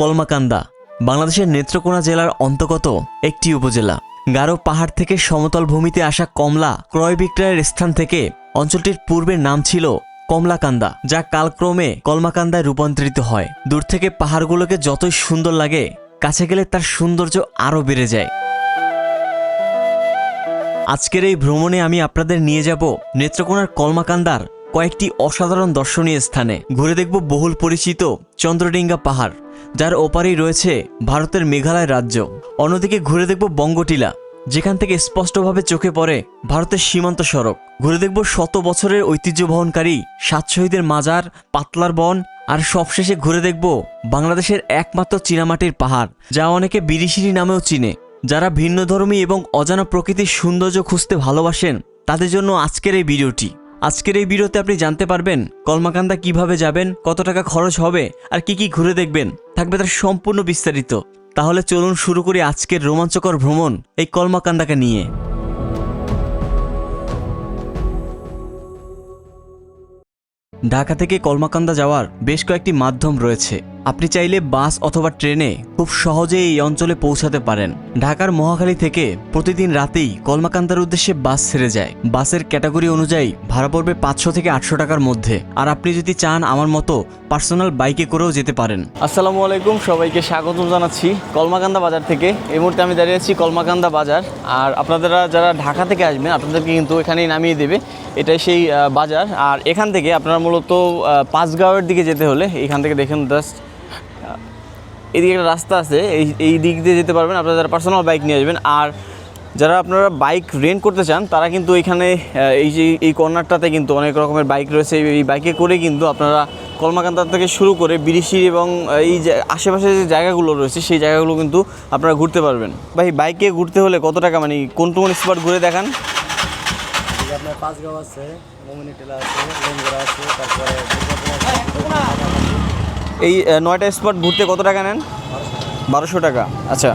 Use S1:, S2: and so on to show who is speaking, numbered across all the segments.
S1: কলমাকান্দা বাংলাদেশের নেত্রকোনা জেলার অন্তর্গত একটি উপজেলা। গারো পাহাড় থেকে সমতল ভূমিতে আসা কমলা ক্রয় বিক্রয়ের স্থান থেকে অঞ্চলটির পূর্বের নাম ছিল কমলাকান্দা, যা কালক্রমে কলমাকান্দায় রূপান্তরিত হয়। দূর থেকে পাহাড়গুলোকে যতই সুন্দর লাগে, কাছে গেলে তার সৌন্দর্য আরও বেড়ে যায়। আজকের এই ভ্রমণে আমি আপনাদের নিয়ে যাব নেত্রকোনার কলমাকান্দার কয়েকটি অসাধারণ দর্শনীয় স্থানে। ঘুরে দেখব বহুল পরিচিত চন্দ্রডিঙ্গা পাহাড়, যার ওপারেই রয়েছে ভারতের মেঘালয় রাজ্য। অন্যদিকে ঘুরে দেখব বঙ্গটিলা, যেখান থেকে স্পষ্টভাবে চোখে পড়ে ভারতের সীমান্ত সড়ক। ঘুরে দেখব শত বছরের ঐতিহ্য বহনকারী সাত শহীদের মাজার, পাতলার বন, আর সবশেষে ঘুরে দেখব বাংলাদেশের একমাত্র চীনামাটির পাহাড়, যা অনেকে বিরিশিরি নামেও চিনে। যারা ভিন্নধর্মী এবং অজানা প্রকৃতির সৌন্দর্য খুঁজতে ভালোবাসেন, তাদের জন্য আজকের এই ভিডিওটি। আজকের এই ভিডিওতে আপনি জানতে পারবেন কলমাকান্দা কিভাবে যাবেন, কত টাকা খরচ হবে, আর কি কি ঘুরে দেখবেন, থাকবে তার সম্পূর্ণ বিস্তারিত। তাহলে চলুন শুরু করি আজকের রোমাঞ্চকর ভ্রমণ এই কলমাকান্দাকে নিয়ে। ঢাকা থেকে কলমাকান্দা যাওয়ার বেশ কয়েকটি মাধ্যম রয়েছে। আপনি চাইলে বাস অথবা ট্রেনে খুব সহজে এই অঞ্চলে পৌঁছাতে পারেন। ঢাকার মহাখালী থেকে প্রতিদিন রাতেই কলমাকান্দার উদ্দেশ্যে বাস ছেড়ে যায়। বাসের ক্যাটাগরি অনুযায়ী ভাড়া পড়বে 500 থেকে 800 টাকার মধ্যে। আর আপনি যদি চান আমার মতো পার্সোনাল বাইকে করেও যেতে পারেন।
S2: আসসালামু আলাইকুম, সবাইকে স্বাগতম জানাচ্ছি কলমাকান্দা বাজার থেকে। এই মুহূর্তে আমি দাঁড়িয়ে আছি কলমাকান্দা বাজার। আর আপনারা যারা ঢাকা থেকে আসবেন, আপনাদেরকে কিন্তু এখানেই নামিয়ে দেবে। এটাই সেই বাজার। আর এখান থেকে আপনারা মূলত পাঁচগাঁওয়ের দিকে যেতে হলে এখান থেকে দেখুন জাস্ট এদিকে একটা রাস্তা আছে, এই দিক দিয়ে যেতে পারবেন আপনারা যারা পার্সোনাল বাইক নিয়ে আসবেন। আর যারা আপনারা বাইক রেন্ট করতে চান, তারা কিন্তু এখানে এই কর্নারটাতে কিন্তু অনেক রকমের বাইক রয়েছে। এই বাইকে করে কিন্তু আপনারা কলমাকান্দা থেকে শুরু করে বিরিশিরি এবং এই যে আশেপাশে যে জায়গাগুলো রয়েছে, সেই জায়গাগুলো কিন্তু আপনারা ঘুরতে পারবেন। ভাই, বাইকে ঘুরতে হলে কত টাকা, মানে কোন স্পট ঘুরে দেখান?
S3: আপনার পাঁচগাঁও আছে, মোমিনিটেলা আছে, লেঙ্গুরা আছে, তারপরে
S2: এই 9টা স্পট ঘুরতে কত টাকা নেন? 1200 টাকা। আচ্ছা,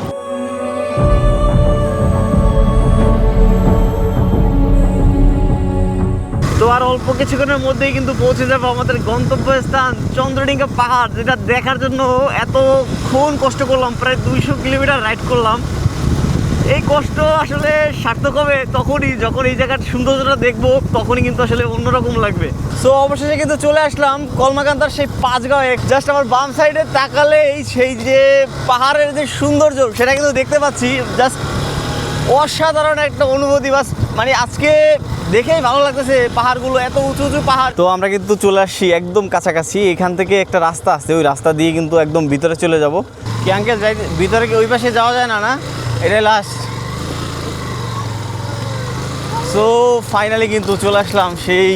S2: তো আর অল্প কিছুক্ষণের মধ্যেই কিন্তু পৌঁছে যাবো আমাদের গন্তব্যস্থান চন্দ্রডিঙ্গা পাহাড়, যেটা দেখার জন্য এতক্ষণ কষ্ট করলাম। প্রায় 200 কিলোমিটার রাইড করলাম। এই কষ্ট আসলে সার্থক হবে তখনই যখন এই জায়গার সৌন্দর্যটা দেখবো, তখনই কিন্তু আসলে অন্যরকম লাগবে। সো অবশেষে কিন্তু চলে আসলাম কলমাকান্দার সেই পাঁচগাঁওয়ে। জাস্ট আমার বাম সাইডে তাকালে সেই যে পাহাড়ের যে সৌন্দর্য, সেটা কিন্তু দেখতে পাচ্ছি। জাস্ট অসাধারণ একটা অনুভূতি। বাস মানে আজকে দেখেই ভালো লাগতেছে, পাহাড়গুলো এত উঁচু উঁচু পাহাড়। তো আমরা কিন্তু চলে আসছি একদম কাছাকাছি। এখান থেকে একটা রাস্তা আছে, ওই রাস্তা দিয়ে কিন্তু একদম ভিতরে চলে যাব। কি আঙ্কেল, যাই ভিতরে? কি ওই পাশে যাওয়া যায় না? না, এটাই লাস্ট। সো ফাইনালি কিন্তু চলে আসলাম সেই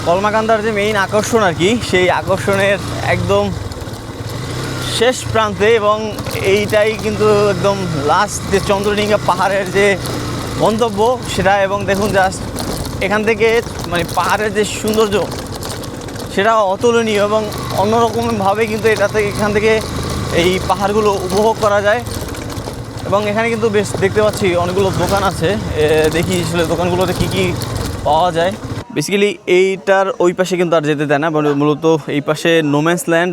S2: কলমাকান্দার যে মেইন আকর্ষণ আর কি, সেই আকর্ষণের একদম শেষ প্রান্তে। এবং এইটাই কিন্তু একদম লাস্ট যে চন্দ্রডিঙ্গা পাহাড়ের যে গন্তব্য সেটা। এবং দেখুন জাস্ট এখান থেকে মানে পাহাড়ের যে সৌন্দর্য, সেটা অতুলনীয় এবং অন্যরকমভাবে কিন্তু এখান থেকে এই পাহাড়গুলো উপভোগ করা যায়। এবং এখানে কিন্তু বেশ দেখতে পাচ্ছি অনেকগুলো দোকান আছে। দেখি আসলে দোকানগুলোতে কী কী পাওয়া যায়। বেসিক্যালি এইটার ওই পাশে কিন্তু আর যেতে দেয় না, মূলত এই পাশে নোম্যান্স ল্যান্ড,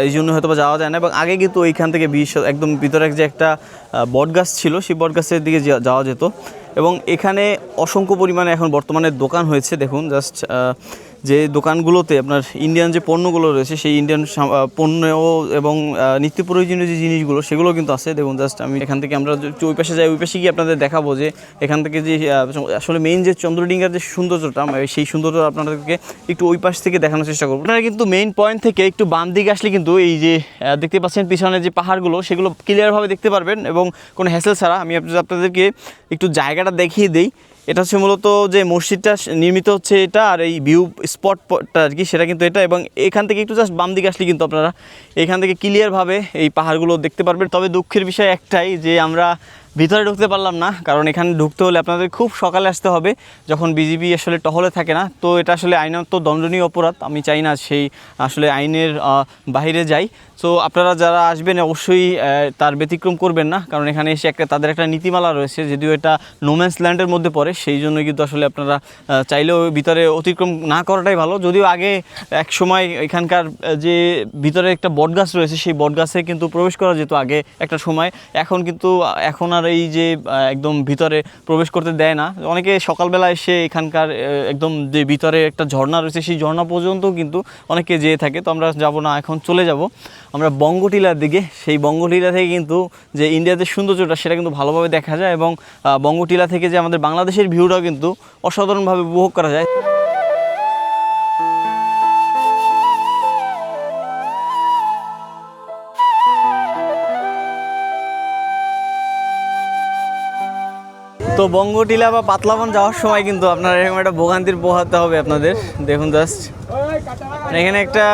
S2: এই জন্য হয়তো বা যাওয়া যায় না। এবং আগে কিন্তু ওইখান থেকে একদম ভিতরে যে একটা বটগাছ ছিল, সেই বটগাছের দিকে যাওয়া যেত। এবং এখানে অসংখ্য পরিমাণে এখন বর্তমানে দোকান হয়েছে। দেখুন জাস্ট যে দোকানগুলোতে আপনার ইন্ডিয়ান যে পণ্যগুলো রয়েছে, সেই ইন্ডিয়ান পণ্য এবং নিত্য প্রয়োজনীয় যে জিনিসগুলো, সেগুলো কিন্তু আছে। দেখুন জাস্ট আমি এখান থেকে আমরা ওই পাশে যাই, ওই পাশে গিয়ে আপনাদের দেখাবো যে এখান থেকে যে আসলে মেইন যে চন্দ্রডিঙ্গার যে সৌন্দর্যটা, সেই সৌন্দর্যটা আপনাদেরকে একটু ওই পাশ থেকে দেখানোর চেষ্টা করবো। আপনারা কিন্তু মেইন পয়েন্ট থেকে একটু বাম দিকে আসলে কিন্তু এই যে দেখতে পাচ্ছেন পিছনে যে পাহাড়গুলো, সেগুলো ক্লিয়ারভাবে দেখতে পারবেন এবং কোনো হ্যাসেল ছাড়া। আমি আপনাদেরকে একটু জায়গাটা দেখিয়ে দিই। এটা হচ্ছে মূলত যে মসজিদটা নির্মিত হচ্ছে এটা, আর এই ভিউ স্পটটা আর কি, সেটা কিন্তু এটা। এবং এখান থেকে একটু জাস্ট বাম দিকে আসলে কিন্তু আপনারা এখান থেকে ক্লিয়ারভাবে এই পাহাড়গুলো দেখতে পারবেন। তবে দুঃখের বিষয় একটাই, যে আমরা ভিতরে ঢুকতে পারলাম না, কারণ এখানে ঢুকতে হলে আপনাদের খুব সকালে আসতে হবে, যখন বিজিবি আসলে টহলে থাকে না। তো এটা আসলে আইনত দণ্ডনীয় অপরাধ, আমি চাই না সেই আসলে আইনের বাইরে যাই। সো আপনারা যারা আসবেন অবশ্যই তার ব্যতিক্রম করবেন না, কারণ এখানে এসে তাদের একটা নীতিমালা রয়েছে, যদিও এটা নোম্যান্স ল্যান্ডের মধ্যে পড়ে, সেই জন্য কিন্তু আসলে আপনারা চাইলেও ভিতরে অতিক্রম না করাটাই ভালো। যদিও আগে এক সময় এখানকার যে ভিতরে একটা বটগাছ রয়েছে, সেই বটগাছে কিন্তু প্রবেশ করা যেত আগে একটা সময়, এখন আর এই যে একদম ভিতরে প্রবেশ করতে দেয় না। অনেকে সকালবেলা এসে এখানকার একদম যে ভিতরে একটা ঝর্ণা রয়েছে, সেই ঝর্ণা পর্যন্ত কিন্তু অনেকে যেয়ে থাকে। তো আমরা যাব না, এখন চলে যাব আমরা বঙ্গটিলার দিকে। সেই বঙ্গটিলা থেকে কিন্তু যে ইন্ডিয়াতে সৌন্দর্যটা সেটা কিন্তু ভালোভাবে দেখা যায়, এবং বঙ্গটিলা থেকে যে আমাদের বাংলাদেশের ভিউটাও কিন্তু অসাধারণভাবে উপভোগ করা যায়। তো বঙ্গটিলা বা পাতলাবন যাওয়ার সময় কিন্তু আপনার এরকম একটা ভোগান্তির পোহাতে হবে আপনাদের। দেখুন জাস্ট এখানে একটা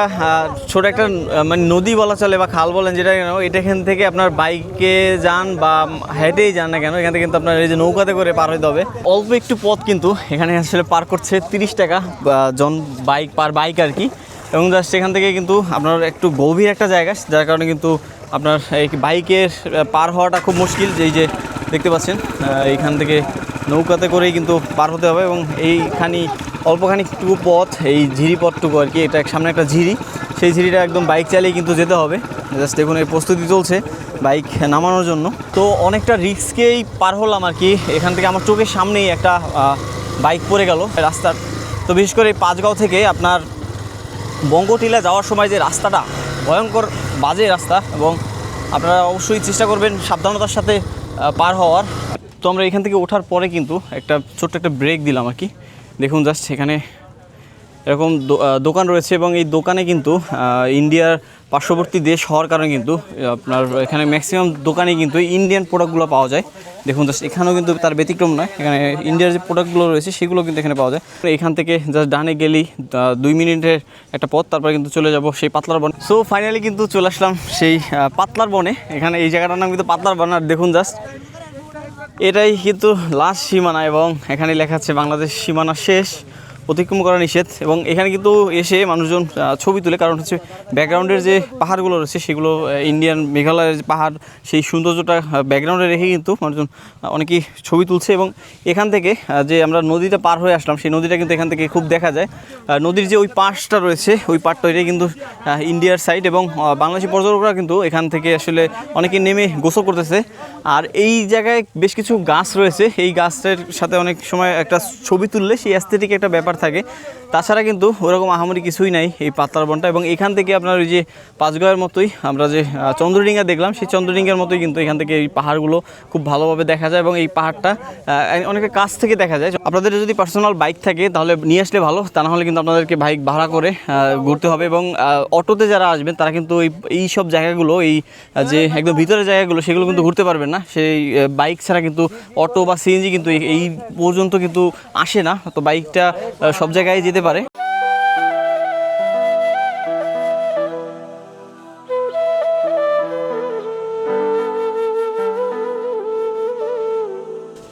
S2: ছোট একটা মানে নদী বলা চলে বা খাল বলেন যেটা কেন, এটা এখান থেকে আপনার বাইকে যান বা হেঁটেই যান না কেন, এখান থেকে কিন্তু আপনার এই যে নৌকাতে করে পার হতে হবে। অল্প একটু পথ কিন্তু এখানে আসলে পার করছে 30 টাকা জন পার বাইক আর কি। এবং জাস্ট এখান থেকে কিন্তু আপনার একটু গভীর একটা জায়গা, যার কারণে কিন্তু আপনার এই বাইকের পার হওয়াটা খুব মুশকিল। যে দেখতে পাচ্ছেন এইখান থেকে নৌকাতে করেই কিন্তু পার হতে হবে, এবং এইখানি অল্পখানি একটু পথ, এই ঝিরি পথটুকু আর কি, এটা সামনে একটা ঝিরি, সেই ঝিরিটা একদম বাইক চালিয়ে কিন্তু যেতে হবে। জাস্ট দেখুন এই প্রস্তুতি চলছে বাইক নামানোর জন্য। তো অনেকটা রিস্কেই পার হলাম আর কি। এখান থেকে আমার চোখের সামনেই একটা বাইক পড়ে গেল রাস্তার। তো বিশেষ করে পাঁচগাঁও থেকে আপনার বঙ্গটিলা যাওয়ার সময় যে রাস্তাটা ভয়ঙ্কর বাজে রাস্তা, এবং আপনারা অবশ্যই চেষ্টা করবেন সাবধানতার সাথে পার হওয়ার। তো আমরা এখান থেকে ওঠার পরে কিন্তু একটা ছোট্ট একটা ব্রেক দিলাম আর কি। দেখুন জাস্ট এখানে এরকম দোকান রয়েছে, এবং এই দোকানে কিন্তু ইন্ডিয়ার পার্শ্ববর্তী দেশ হওয়ার কারণে কিন্তু আপনার এখানে ম্যাক্সিমাম দোকানে কিন্তু ইন্ডিয়ান প্রোডাক্টগুলো পাওয়া যায়। দেখুন জাস্ট এখানেও কিন্তু তার ব্যতিক্রম নয়, এখানে ইন্ডিয়ার যে প্রোডাক্টগুলো রয়েছে সেগুলো কিন্তু এখানে পাওয়া যায়। এখান থেকে জাস্ট ডানে গেলেই 2 মিনিটের একটা পথ, তারপরে কিন্তু চলে যাব সেই পাতলার বনে। সো ফাইনালি কিন্তু চলে আসলাম সেই পাতলার বনে। এখানে এই জায়গাটার নাম কিন্তু পাতলার বন। আর দেখুন জাস্ট এটাই কিন্তু লাস্ট সীমানা, এবং এখানে লেখা আছে বাংলাদেশ সীমানা শেষ, অতিক্রম করা নিষেধ। এবং এখানে কিন্তু এসে মানুষজন ছবি তুলে, কারণ হচ্ছে ব্যাকগ্রাউন্ডের যে পাহাড়গুলো রয়েছে সেগুলো ইন্ডিয়ান মেঘালয়ের যে পাহাড়, সেই সৌন্দর্যটা ব্যাকগ্রাউন্ডে রেখে কিন্তু মানুষজন অনেকেই ছবি তুলছে। এবং এখান থেকে যে আমরা নদীটা পার হয়ে আসলাম, সেই নদীটা কিন্তু এখান থেকে খুব দেখা যায়। নদীর যে ওই পাশটা রয়েছে, ওই পাড়টা এটাই কিন্তু ইন্ডিয়ার সাইড, এবং বাংলাদেশি পর্যটকরা কিন্তু এখান থেকে আসলে অনেকে নেমে গোসল করতেছে। আর এই জায়গায় বেশ কিছু গাছ রয়েছে, এই গাছের সাথে অনেক সময় একটা ছবি তুললে সেই অ্যাস্থেটিক একটা ব্যাপার থাকে। তাছাড়া কিন্তু ওরকম আহামরি কিছুই নাই এই পাতলার বনটা। এবং এখান থেকে আপনার ওই যে পাঁচগাঁওয়ের মতোই আমরা যে চন্দ্রডিঙ্গা দেখলাম, সেই চন্দ্রডিঙ্গার মতোই কিন্তু এখান থেকে এই পাহাড়গুলো খুব ভালোভাবে দেখা যায়, এবং এই পাহাড়টা অনেকের কাছ থেকে দেখা যায়। আপনাদের যদি পার্সোনাল বাইক থাকে তাহলে নিয়ে আসলে ভালো, তা না হলে কিন্তু আপনাদেরকে বাইক ভাড়া করে ঘুরতে হবে। এবং অটোতে যারা আসবেন তারা কিন্তু এই সব জায়গাগুলো, এই যে একদম ভিতরের জায়গাগুলো, সেগুলো কিন্তু ঘুরতে পারবেন না। সেই বাইক ছাড়া কিন্তু অটো বা সিএনজি কিন্তু এই পর্যন্ত কিন্তু আসে না। তো বাইকটা সব জায়গায় যেতে পারে।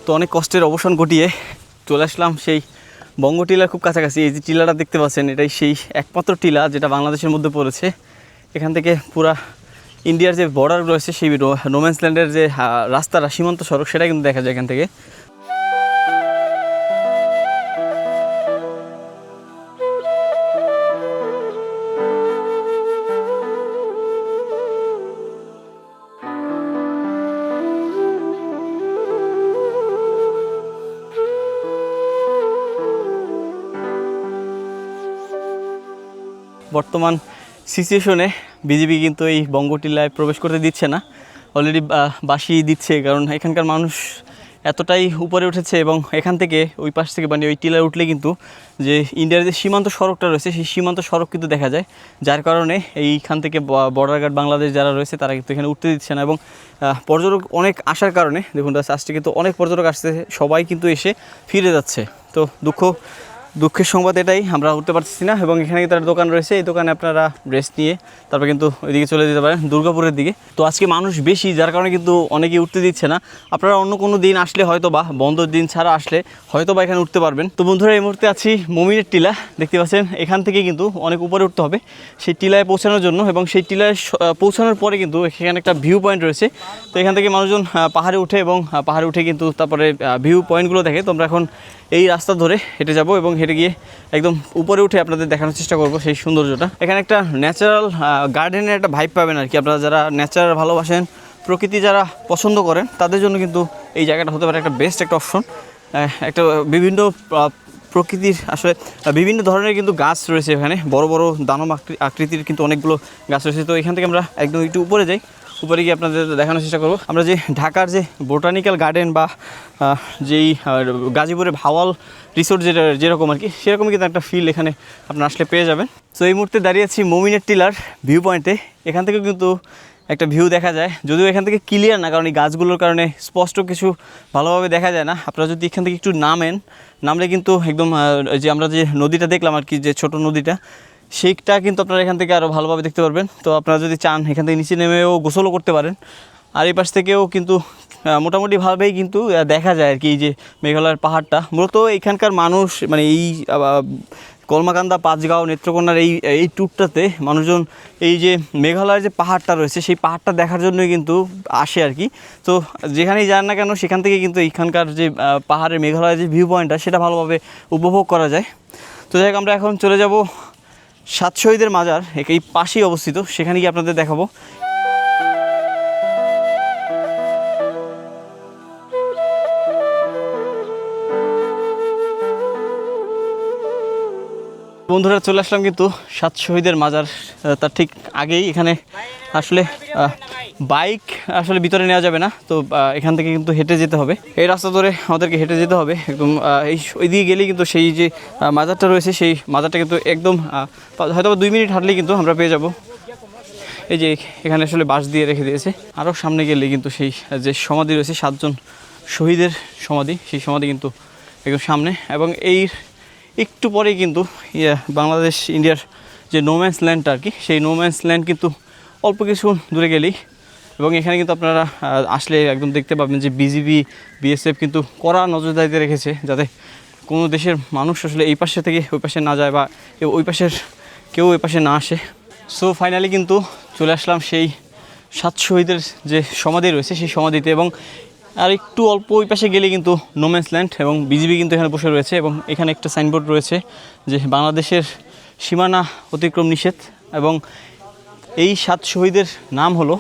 S2: তো অনেক কষ্টের অবসান ঘটিয়ে চলে আসলাম সেই বঙ্গটিলার খুব কাছাকাছি। এই যে টিলাটা দেখতে পাচ্ছেন, এটাই সেই একমাত্র টিলা যেটা বাংলাদেশের মধ্যে পড়েছে। এখান থেকে পুরা ইন্ডিয়ার যে বর্ডার রয়েছে, সেই নোম্যান্স ল্যান্ডের যে রাস্তাটা, সীমান্ত সড়ক, সেটা কিন্তু দেখা যায় এখান থেকে। বর্তমান সিচুয়েশনে বিজিবি কিন্তু এই বঙ্গটিলায় প্রবেশ করতে দিচ্ছে না, অলরেডি বাসি দিচ্ছে, কারণ এখানকার মানুষ এতটাই উপরে উঠেছে। এবং এখান থেকে ওই পাশ থেকে মানে ওই টিলায় উঠলে কিন্তু যে ইন্ডিয়ার যে সীমান্ত সড়কটা রয়েছে, সেই সীমান্ত সড়ক কিন্তু দেখা যায়, যার কারণে এইখান থেকে বর্ডার গার্ড বাংলাদেশ যারা রয়েছে তারা কিন্তু এখানে উঠতে দিচ্ছে না। এবং পর্যটক অনেক আসার কারণে দেখুন আজকে কিন্তু অনেক পর্যটক আসছে, সবাই কিন্তু এসে ফিরে যাচ্ছে। তো দুঃখের সংবাদ এটাই, আমরা উঠতে পারতেছি না। এবং এখানে কিন্তু একটা দোকান রয়েছে, এই দোকানে আপনারা রেস্ট নিয়ে তারপর কিন্তু ওইদিকে চলে যেতে পারেন দুর্গাপুরের দিকে। তো আজকে মানুষ বেশি, যার কারণে কিন্তু অনেকেই উঠতে দিচ্ছে না। আপনারা অন্য কোনো দিন আসলে হয়তো বা, বন্ধর দিন ছাড়া আসলে হয়তো বা এখানে উঠতে পারবেন। তো বন্ধুরা, এই মুহূর্তে আছি মমিনের টিলা, দেখতে পাচ্ছেন। এখান থেকে কিন্তু অনেক উপরে উঠতে হবে সেই টিলায় পৌঁছানোর জন্য, এবং সেই টিলায় পৌঁছানোর পরে কিন্তু এখানে একটা ভিউ পয়েন্ট রয়েছে। তো এখান থেকে মানুষজন পাহাড়ে উঠে, এবং পাহাড়ে উঠে কিন্তু তারপরে ভিউ পয়েন্টগুলো দেখে। তো আমরা এখন এই রাস্তা ধরে হেঁটে যাব এবং হেঁটে গিয়ে একদম উপরে উঠে আপনাদের দেখানোর চেষ্টা করব সেই সৌন্দর্যটা। এখানে একটা ন্যাচারাল গার্ডেনের একটা ভাইব পাবেন আর কি। আপনারা যারা ন্যাচারাল ভালোবাসেন, প্রকৃতি যারা পছন্দ করেন, তাদের জন্য কিন্তু এই জায়গাটা হতে পারে একটা বেস্ট একটা অপশন। একটা বিভিন্ন প্রকৃতির আসলে বিভিন্ন ধরনের কিন্তু গাছ রয়েছে এখানে, বড় বড় দানব আকৃতির কিন্তু অনেকগুলো গাছ রয়েছে। তো এখান থেকে আমরা একদম একটু উপরে যাই, উপরে গিয়ে আপনাদের দেখানোর চেষ্টা করব। আমরা যে ঢাকার যে বোটানিক্যাল গার্ডেন বা যেই গাজীপুরে ভাওয়াল রিসোর্ট যেরকম আর কি, সেরকমই কিন্তু একটা ফিল এখানে আপনারা আসলে পেয়ে যাবেন। তো এই মুহূর্তে দাঁড়িয়ে আছি মমিনের টিলার ভিউ পয়েন্টে। এখান থেকে কিন্তু একটা ভিউ দেখা যায়, যদিও এখান থেকে ক্লিয়ার না, কারণ এই গাছগুলোর কারণে স্পষ্ট কিছু ভালোভাবে দেখা যায় না। আপনারা যদি এখান থেকে একটু নামলে কিন্তু একদম যে আমরা যে নদীটা দেখলাম আর কি, যে ছোট নদীটা, সেইটা কিন্তু আপনারা এখান থেকে আরও ভালোভাবে দেখতে পারবেন। তো আপনারা যদি চান এখান থেকে নিচে নেমেও গোসলও করতে পারেন। আর এই পাশ থেকেও কিন্তু মোটামুটিভাবেই কিন্তু দেখা যায় আর কি, এই যে মেঘালয়ের পাহাড়টা। মূলত এখানকার মানুষ মানে এই কলমাকান্দা, পাঁচগাঁও, নেত্রকোনার এই ট্যুরটাতে মানুষজন এই যে মেঘালয়ের যে পাহাড়টা রয়েছে, সেই পাহাড়টা দেখার জন্যই কিন্তু আসে আর কি। তো যেখানেই যান না কেন, সেখান থেকে কিন্তু এইখানকার যে পাহাড়ের মেঘালয়ের যে ভিউ পয়েন্টটা, সেটা ভালোভাবে উপভোগ করা যায়। তো যাই হোক, আমরা এখন চলে যাব সাত শহীদের মাজার, এই পাশেই অবস্থিত, সেখানে গিয়ে আপনাদের দেখাবো। বন্ধুরা, চলে আসলাম কিন্তু সাত শহীদের মাজার, তার ঠিক আগেই। এখানে আসলে বাইক আসলে ভিতরে নেওয়া যাবে না, তো এখান থেকে কিন্তু হেঁটে যেতে হবে। এই রাস্তা ধরে আমাদেরকে হেঁটে যেতে হবে একদম। ওই দিকে গেলেই কিন্তু সেই যে মাজারটা রয়েছে, সেই মাজারটা কিন্তু একদম হয়তো 2 মিনিট হাঁটলেই কিন্তু আমরা পেয়ে যাব। এই যে এখানে আসলে বাঁশ দিয়ে রেখে দিয়েছে। আরও সামনে গেলে কিন্তু সেই যে সমাধি রয়েছে 7 জন শহীদের সমাধি, সেই সমাধি কিন্তু একদম সামনে। এবং এই একটু পরেই কিন্তু বাংলাদেশ ইন্ডিয়ার যে নোম্যান্স ল্যান্ডটা আর কি, সেই নোম্যান্স ল্যান্ড কিন্তু অল্প কিছু দূরে গেলেই। এবং এখানে কিন্তু আপনারা আসলে একদম দেখতে পাবেন যে বিজিবি, বিএসএফ কিন্তু কড়া নজরদারিতে রেখেছে, যাতে কোনো দেশের মানুষ আসলে এই পাশে থেকে ওই পাশে না যায়, বা ওই পাশের কেউ ওই পাশে না আসে। সো ফাইনালি কিন্তু চলে আসলাম সেই 7 শহীদের যে সমাধি রয়েছে, সেই সমাধিতে। এবং আর একটু অল্প ওই পাশে গেলে কিন্তু নোম্যান্স ল্যান্ড, এবং বিজিবি কিন্তু এখানে বসে রয়েছে। এবং এখানে একটা সাইনবোর্ড রয়েছে যে বাংলাদেশের সীমানা অতিক্রম নিষেধ। এবং এই 7 শহীদের নাম হলো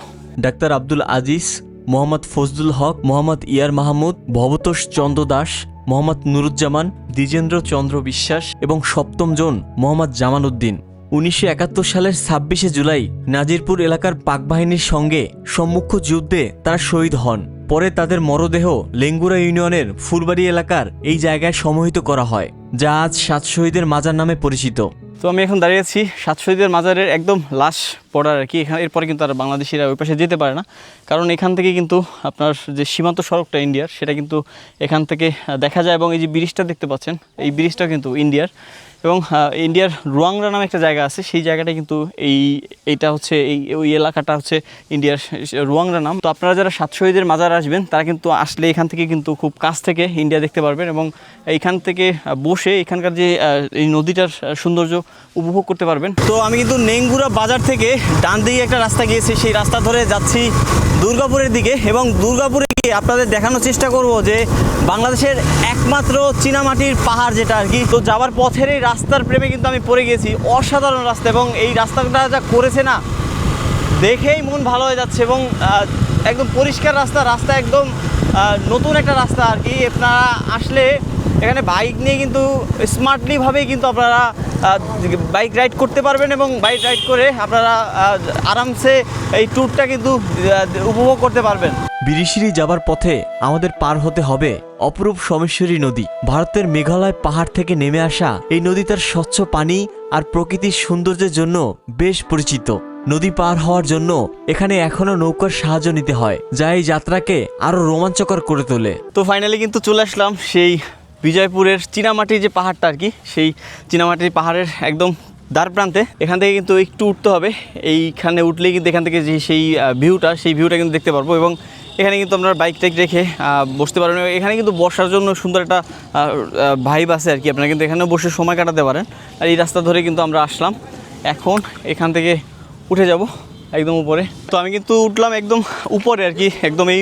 S1: ডাক্তার আব্দুল আজিজ, মোহাম্মদ ফজলুল হক, মোহাম্মদ ইয়ার মাহমুদ, ভবতোষ চন্দ্র দাস, মোহাম্মদ নুরুজ্জামান, দ্বিজেন্দ্র চন্দ্র বিশ্বাস এবং 7ম জন মোহাম্মদ জামান উদ্দিন। 1971 সালের 26শে জুলাই নাজিরপুর এলাকার পাক বাহিনীর সঙ্গে সম্মুখ যুদ্ধে তারা শহীদ হন। পরে তাদের মরদেহ লেঙ্গুরা ইউনিয়নের ফুলবাড়ি এলাকার এই জায়গায় সমাহিত করা হয়, যা আজ 7 শহীদের মাজার নামে পরিচিত।
S2: তো আমি এখন দাঁড়িয়ে আছি 7 শহীদের মাজারের একদম লাশ পড়ার আর কি। এরপরে কিন্তু আর বাংলাদেশিরা ওই পাশে যেতে পারে না, কারণ এখান থেকে কিন্তু আপনার যে সীমান্ত সড়কটা ইন্ডিয়ার, সেটা কিন্তু এখান থেকে দেখা যায়। এবং এই যে ব্রিজটা দেখতে পাচ্ছেন, এই ব্রিজটা কিন্তু ইন্ডিয়ার। এবং ইন্ডিয়ার রুয়াংরা নামে একটা জায়গা আছে, সেই জায়গাটা কিন্তু এইটা হচ্ছে ওই এলাকাটা হচ্ছে ইন্ডিয়ার রুয়াংরা নাম। তো আপনারা যারা 7 শহীদের মাজার আসবেন, তারা কিন্তু আসলে এখান থেকে কিন্তু খুব কাছ থেকে ইন্ডিয়া দেখতে পারবেন, এবং এইখান থেকে বসে এখানকার যে এই নদীটার সৌন্দর্য উপভোগ করতে পারবেন। তো আমি কিন্তু নেঙ্গুরা বাজার থেকে ডান দিকে একটা রাস্তা গিয়েছি, সেই রাস্তা ধরে যাচ্ছি দুর্গাপুরের দিকে। এবং দুর্গাপুরে গিয়ে আপনাদের দেখানোর চেষ্টা করব যে বাংলাদেশের একমাত্র চীনামাটির পাহাড় যেটা আর কি। তো যাওয়ার পথের এই রাস্তার প্রেমে কিন্তু আমি পড়ে গেছি, অসাধারণ রাস্তা। এবং এই রাস্তাটা যা করেছে না, দেখেই মন ভালো হয়ে যাচ্ছে। এবং একদম পরিষ্কার রাস্তা একদম নতুন একটা রাস্তা আর কি। আপনারা আসলে এখানে বাইক নিয়ে কিন্তু স্মার্টলিভাবেই কিন্তু আপনারা বাইক রাইড করতে পারবেন, এবং বাইক রাইড করে আপনারা আরামসে এই ট্যুরটা কিন্তু উপভোগ করতে পারবেন।
S1: বিরিশিরি যাবার পথে আমাদের পার হতে হবে অপরূপ সোমেশ্বরী নদী। ভারতের মেঘালয় পাহাড় থেকে নেমে আসা এই নদী তার স্বচ্ছ পানি আর প্রকৃতির সৌন্দর্যের জন্য বেশ পরিচিত। নদী পার হওয়ার জন্য এখানে এখনো নৌকার সাহায্য নিতে হয়, যা এই যাত্রাকে আরো রোমাঞ্চকর করে তোলে।
S2: তো ফাইনালি কিন্তু চলে আসলাম সেই বিজয়পুরের চীনামাটির যে পাহাড়টা আর কি, সেই চীনামাটির পাহাড়ের একদম দ্বার প্রান্তে। এখান থেকে কিন্তু একটু উঠতে হবে, এইখানে উঠলেই কিন্তু এখান থেকে যে সেই ভিউটা কিন্তু দেখতে পারবো। এবং এখানে কিন্তু আপনার বাইক টাইক রেখে বসতে পারেন। এখানে কিন্তু বসার জন্য সুন্দর একটা ভাইব আছে আর কি, আপনারা কিন্তু এখানে বসে সময় কাটাতে পারেন। আর এই রাস্তা ধরে কিন্তু আমরা আসলাম, এখন এখান থেকে উঠে যাব একদম উপরে। তো আমি কিন্তু উঠলাম একদম উপরে আর কি, একদম এই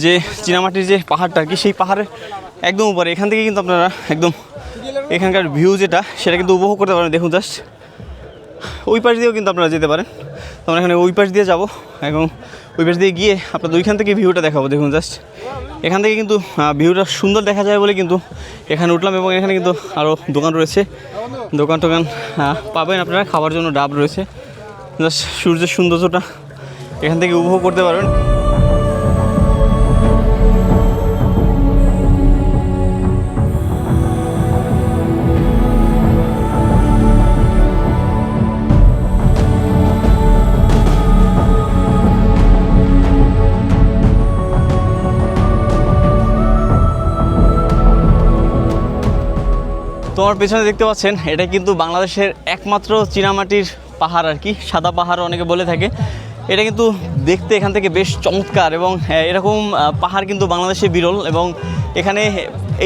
S2: যে চীনামাটির যে পাহাড়টা আর কি, সেই পাহাড়ের একদম উপরে। এখান থেকে কিন্তু আপনারা একদম এখানকার ভিউ যেটা সেটা কিন্তু উপভোগ করতে পারেন। দেখুন জাস্ট ওই পাশ দিয়েও কিন্তু আপনারা যেতে পারেন। তো আমরা এখানে ওই পাশ দিয়ে যাব এবং ওই পাশ দিয়ে গিয়ে আপনাদের ওইখান থেকে ভিউটা দেখাবো। দেখুন জাস্ট এখান থেকে কিন্তু ভিউটা সুন্দর দেখা যায় বলে কিন্তু এখানে উঠলাম। এবং এখানে কিন্তু আরও দোকান রয়েছে, দোকান টোকান পাবেন আপনারা, খাবার জন্য ডাব রয়েছে। জাস্ট সূর্যের সৌন্দর্যটা এখান থেকে উপভোগ করতে পারবেন। তোমার পেছনে দেখতে পাচ্ছেন, এটা কিন্তু বাংলাদেশের একমাত্র চীনামাটির পাহাড় আর কি, সাদা পাহাড় অনেকে বলে থাকে। এটা কিন্তু দেখতে এখান থেকে বেশ চমৎকার এবং এরকম পাহাড় কিন্তু বাংলাদেশে বিরল। এবং এখানে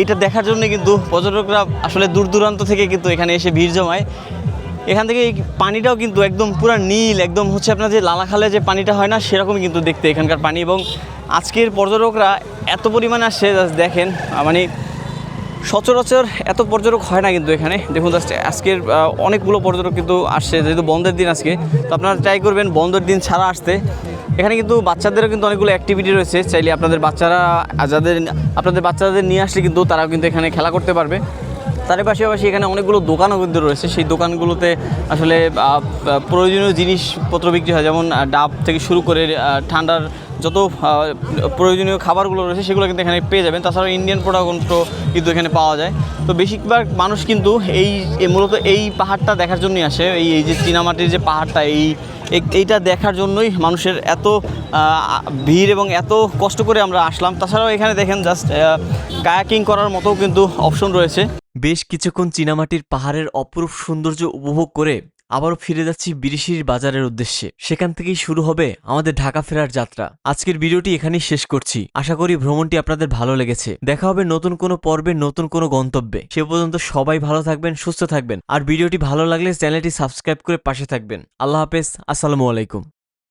S2: এইটা দেখার জন্য কিন্তু পর্যটকরা আসলে দূর দূরান্ত থেকে কিন্তু এখানে এসে ভিড় জমায়। এখান থেকে এই পানিটাও কিন্তু একদম পুরো নীল, একদম হচ্ছে আপনার যে লালাখালে যে পানিটা হয় না সেরকমই কিন্তু দেখতে এখানকার পানি। এবং আজকের পর্যটকরা এত পরিমাণে আসছে জাস্ট দেখেন, মানে সচরাচর এত পর্যটক হয় না কিন্তু এখানে। দেখুন জাস্ট আজকের অনেকগুলো পর্যটক কিন্তু আসছে, যেহেতু বন্ধের দিন আজকে। তো আপনারা ট্রাই করবেন বন্ধের দিন ছাড়া আসতে। এখানে কিন্তু বাচ্চাদেরও কিন্তু অনেকগুলো অ্যাক্টিভিটি রয়েছে, চাইলে আপনাদের বাচ্চাদের নিয়ে আসলে কিন্তু তারাও কিন্তু এখানে খেলা করতে পারবে। তার পাশাপাশি এখানে অনেকগুলো দোকানও কিন্তু রয়েছে, সেই দোকানগুলোতে আসলে প্রয়োজনীয় জিনিসপত্র বিক্রি হয়, যেমন ডাব থেকে শুরু করে ঠান্ডার যত প্রয়োজনীয় খাবারগুলো রয়েছে সেগুলো কিন্তু এখানে পেয়ে যাবেন। তাছাড়া ইন্ডিয়ান প্রোডাক্টও কিন্তু এখানে পাওয়া যায়। তো বেশিরভাগ মানুষ কিন্তু মূলত এই পাহাড়টা দেখার জন্যই আসে। এই যে চীনামাটির যে পাহাড়টা, এইটা দেখার জন্যই মানুষের এত ভিড় এবং এত কষ্ট করে আমরা আসলাম। তাছাড়াও এখানে দেখেন জাস্ট কায়াকিং করার মতো কিন্তু অপশন রয়েছে।
S1: বেশ কিছুক্ষণ চীনামাটির পাহাড়ের অপরূপ সৌন্দর্য উপভোগ করে আবারও ফিরে যাচ্ছি বিরিশির বাজারের উদ্দেশ্যে। সেখান থেকেই শুরু হবে আমাদের ঢাকা ফেরার যাত্রা। আজকের ভিডিওটি এখানেই শেষ করছি। আশা করি ভ্রমণটি আপনাদের ভালো লেগেছে। দেখা হবে নতুন কোনো পর্বে, নতুন কোনো গন্তব্যে। সে পর্যন্ত সবাই ভালো থাকবেন, সুস্থ থাকবেন। আর ভিডিওটি ভালো লাগলে চ্যানেলটি সাবস্ক্রাইব করে পাশে থাকবেন। আল্লাহ হাফেজ, আসসালামু আলাইকুম।